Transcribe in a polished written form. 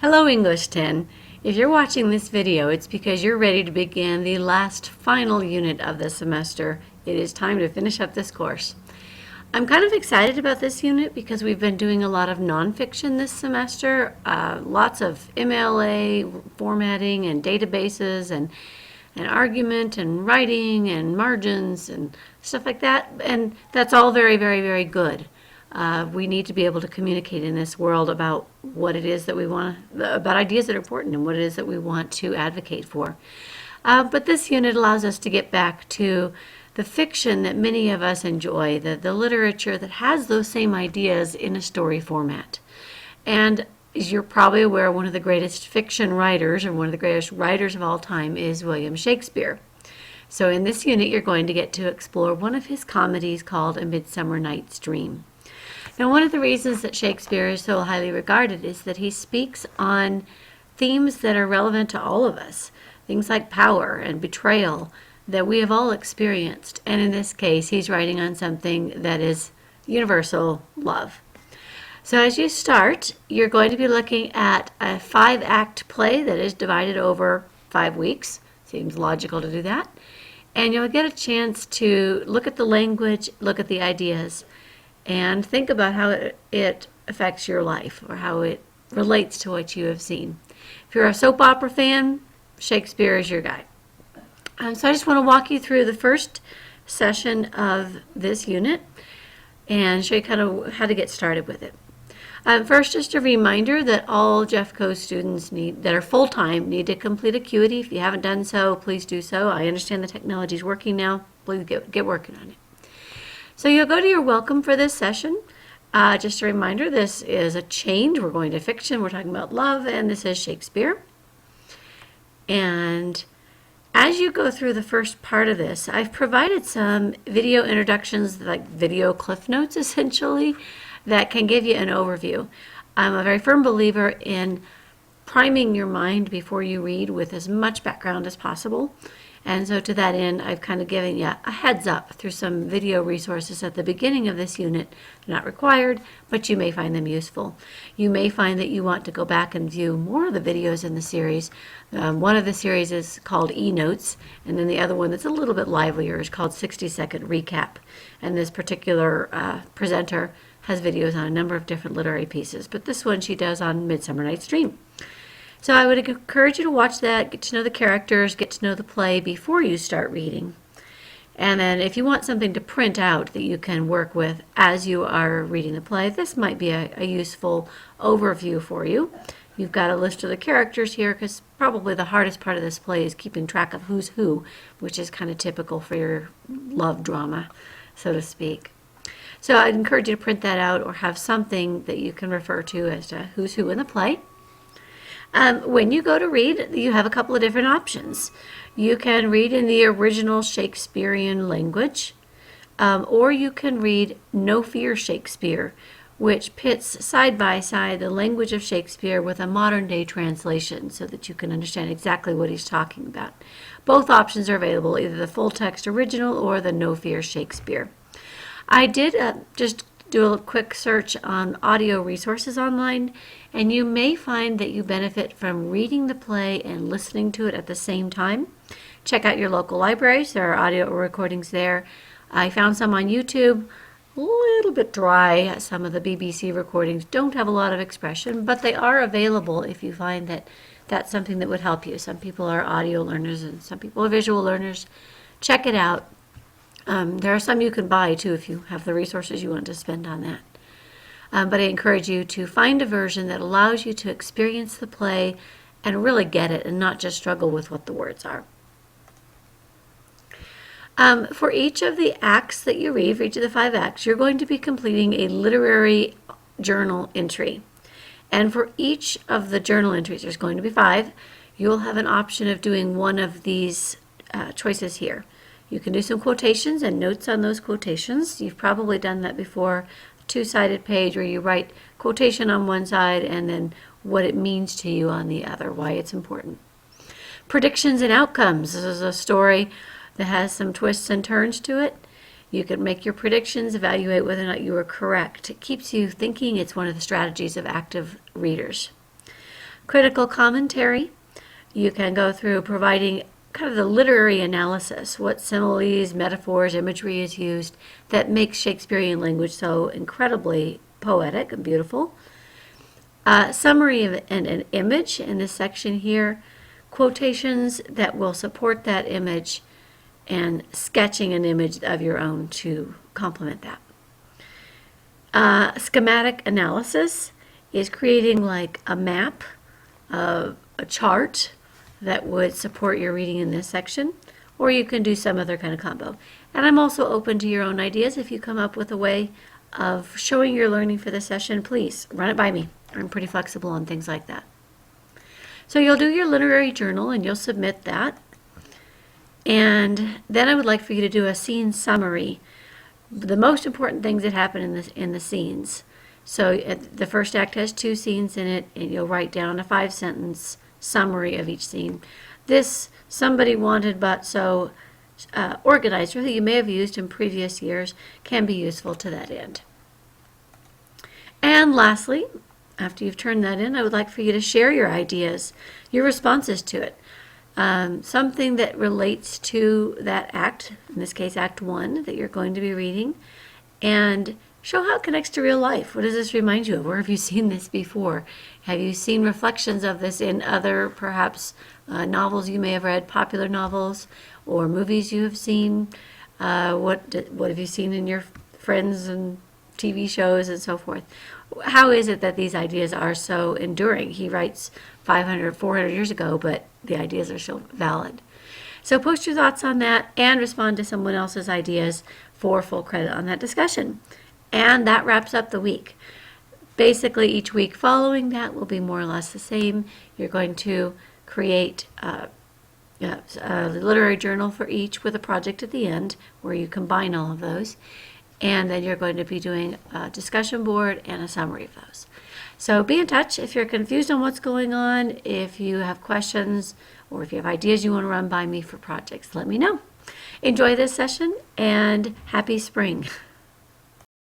Hello English 10. If you're watching this video, it's because you're ready to begin the last final unit of the semester. It is time to finish up this course. I'm kind of excited about this unit because we've been doing a lot of nonfiction this semester, lots of MLA formatting and databases and argument and writing and margins and stuff like that, and that's all very, very, very good. We need to be able to communicate in this world about what it is that we want, about ideas that are important and what it is that we want to advocate for. But this unit allows us to get back to the fiction that many of us enjoy, the literature that has those same ideas in a story format. And as you're probably aware, one of the greatest fiction writers, or one of the greatest writers of all time, is William Shakespeare. So in this unit, you're going to get to explore one of his comedies called A Midsummer Night's Dream. Now, one of the reasons that Shakespeare is so highly regarded is that he speaks on themes that are relevant to all of us, things like power and betrayal that we have all experienced. And in this case, he's writing on something that is universal: love. So as you start, you're going to be looking at a 5-act play that is divided over 5 weeks. Seems logical to do that. And you'll get a chance to look at the language, look at the ideas, and think about how it affects your life or how it relates to what you have seen. If you're a soap opera fan, Shakespeare is your guy. So I just want to walk you through the first session of this unit and show you kind of how to get started with it. First, just a reminder that all Jeffco students that are full-time need to complete Acuity. If you haven't done so, please do so. I understand the technology is working now. Please get working on it. So you'll go to your welcome for this session. Just a reminder, this is a change. We're going to fiction. We're talking about love, and this is Shakespeare. And as you go through the first part of this, I've provided some video introductions, like video cliff notes, essentially, that can give you an overview. I'm a very firm believer in priming your mind before you read with as much background as possible. And so to that end, I've kind of given you a heads up through some video resources at the beginning of this unit. They're not required, but you may find them useful. You may find that you want to go back and view more of the videos in the series. One of the series is called E-Notes, and then the other one that's a little bit livelier is called 60-Second Recap. And this particular presenter has videos on a number of different literary pieces, but this one she does on Midsummer Night's Dream. So I would encourage you to watch that, get to know the characters, get to know the play before you start reading. And then if you want something to print out that you can work with as you are reading the play, this might be a useful overview for you. You've got a list of the characters here, because probably the hardest part of this play is keeping track of who's who, which is kind of typical for your love drama, so to speak. So I'd encourage you to print that out or have something that you can refer to as to who's who in the play. When you go to read, you have a couple of different options. You can read in the original Shakespearean language, or you can read No Fear Shakespeare, which pits side by side the language of Shakespeare with a modern day translation so that you can understand exactly what he's talking about. Both options are available, either the full text original or the No Fear Shakespeare. I did just do a quick search on audio resources online, and you may find that you benefit from reading the play and listening to it at the same time. Check out your local libraries. There are audio recordings there. I found some on YouTube, a little bit dry. Some of the BBC recordings don't have a lot of expression, but they are available if you find that that's something that would help you. Some people are audio learners and some people are visual learners. Check it out. There are some you can buy too if you have the resources you want to spend on that. But I encourage you to find a version that allows you to experience the play and really get it and not just struggle with what the words are. For each of the acts that you read, for each of the 5 acts, you're going to be completing a literary journal entry. And for each of the journal entries, there's going to be 5, you'll have an option of doing one of these choices here. You can do some quotations and notes on those quotations. You've probably done that before. Two-sided page where you write quotation on one side and then what it means to you on the other, why it's important. Predictions and outcomes. This is a story that has some twists and turns to it. You can make your predictions, evaluate whether or not you were correct. It keeps you thinking. It's one of the strategies of active readers. Critical commentary. You can go through providing kind of the literary analysis, what similes, metaphors, imagery is used that makes Shakespearean language so incredibly poetic and beautiful. Summary of an image in this section here, quotations that will support that image, and sketching an image of your own to complement that. Schematic analysis is creating like a map, a chart that would support your reading in this section, or you can do some other kind of combo. And I'm also open to your own ideas. If you come up with a way of showing your learning for the session, please run it by me. I'm pretty flexible on things like that. So you'll do your literary journal and you'll submit that. And then I would like for you to do a scene summary. The most important things that happen in the scenes. So the first act has 2 scenes in it, and you'll write down a 5-sentence summary of each scene. This somebody wanted but so organizer that you may have used in previous years can be useful to that end. And lastly, after you've turned that in, I would like for you to share your ideas, your responses to it. Something that relates to that act, in this case Act 1, that you're going to be reading, and show how it connects to real life. What does this remind you of? Where have you seen this before? Have you seen reflections of this in other, perhaps, novels you may have read, popular novels, or movies you have seen? What have you seen in your friends and TV shows and so forth? How is it that these ideas are so enduring? He writes 500, 400 years ago, but the ideas are still valid. So post your thoughts on that and respond to someone else's ideas for full credit on that discussion. And that wraps up the week. Basically, each week following that will be more or less the same. You're going to create a literary journal for each with a project at the end where you combine all of those. And then you're going to be doing a discussion board and a summary of those. So be in touch if you're confused on what's going on, if you have questions, or if you have ideas you want to run by me for projects, let me know. Enjoy this session and happy spring.